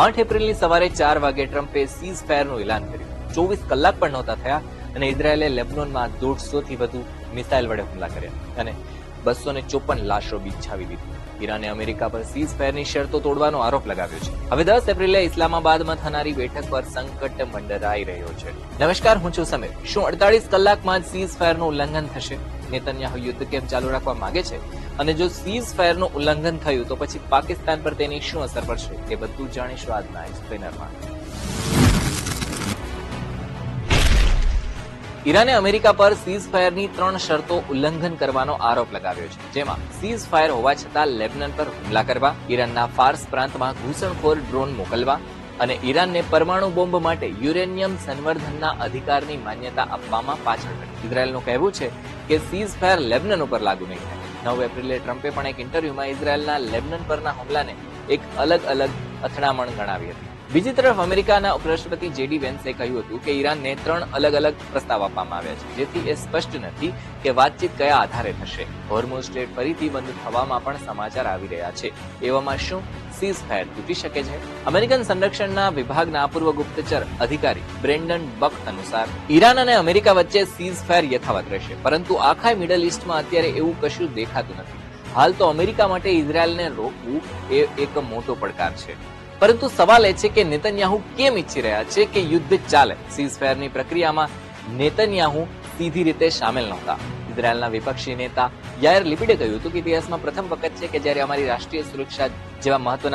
8 એપ્રિલની સવારે 4 વાગે ટ્રમ્પે સીઝ ફાયરનું એલાન કર્યું. 24 કલાક પણ નહોતા થયા અને ઇઝરાયેલે લેબનોનમાં 150 થી વધુ મિસાઇલ વડે હુમલા કર્યા અને 254 લાશો બિછાવી દીધી. ઈરાને અમેરિકા પર સીઝ ફાયરની શરતો તોડવાનો આરોપ લગાવ્યો છે. હવે 10 એપ્રિલે ઇસ્લામાબાદમાં થનારી બેઠક પર સંકટ મંડરાઈ રહ્યો છે. નમસ્કાર, હું છું સમીર. શું 48 કલાકમાં જ સીઝ ફાયરનું ઉલ્લંઘન થશે? નેતન્યાહુ યુદ્ધ કેમ ચાલુ રાખવા માંગે છે? અને જો સીઝ ફાયરનું ઉલ્લંઘન થયું તો પછી પાકિસ્તાન પર તેની શું અસર પડશે? એ બધું જાણીશું આજના એક્સપ્લેનરમાં. ઈરાને અમેરિકા પર સીઝ ફાયરની 3 શરતો ઉલ્લંઘન કરવાનો આરોપ લગાવ્યો છે, જેમાં સીઝ ફાયર હોવા છતાં લેબનન પર હુમલા કરવા, ઈરાનના ફાર્સ પ્રાંતમાં ઘૂસણખોર ડ્રોન મોકલવા અને ઈરાનને પરમાણુ બોમ્બ માટે યુરેનિયમ સંવર્ધનના અધિકારની માન્યતા આપવામાં પાછળ હતી. ઇઝરાયેલનું કહેવું છે કે સીઝ ફાયર લેબનન ઉપર લાગુ નહીં થાય. 9 એપ્રિલે ટ્રમ્પે પણ એક ઇન્ટરવ્યુમાં ઇઝરાયેલના લેબનન પરના હુમલાને એક અલગ અથડામણ ગણાવી હતી. બીજી તરફ અમેરિકાના ઉપરાષ્ટ્રપતિ જેડી વેન્સે કહ્યું હતું કે ઈરાનને 3 અલગ પ્રસ્તાવ આપવામાં આવ્યા છે, જેથી એ સ્પષ્ટ નથી કે વાતચીત કયા આધારે થશે. હોર્મુઝ સ્ટ્રેટ ફરીથી બંધ થવામાં પણ સમાચાર આવી રહ્યા છે. એવામાં શું સીઝ ફાયર તૂટી શકે છે? અમેરિકન સંરક્ષણના વિભાગના પૂર્વ ગુપ્તચર અધિકારી બ્રેન્ડન બક અનુસાર ઈરાન અને અમેરિકા વચ્ચે સીઝ ફાયર યથાવત રહેશે, પરંતુ આખા મિડલ ઈસ્ટમાં અત્યારે એવું કશું દેખાતું નથી. હાલ તો અમેરિકા માટે ઇઝરાયેલને રોકવું એ એક મોટો પડકાર છે. પરંતુ સવાલ એ છે કે નેતન્યાહુ કેમ ઈચ્છી રહ્યા છે કે યુદ્ધ ચાલે? સીઝ ફાયરની પ્રક્રિયામાં નેતન્યાહુ સીધી રીતે સામેલ નહોતા. ઇઝરાયેલના વિપક્ષી નેતા યાયર લિપિડે કહ્યું હતું કે ઇતિહાસમાં પ્રથમ વખત છે કે જ્યારે અમારી રાષ્ટ્રીય સુરક્ષા જેવા મહત્વના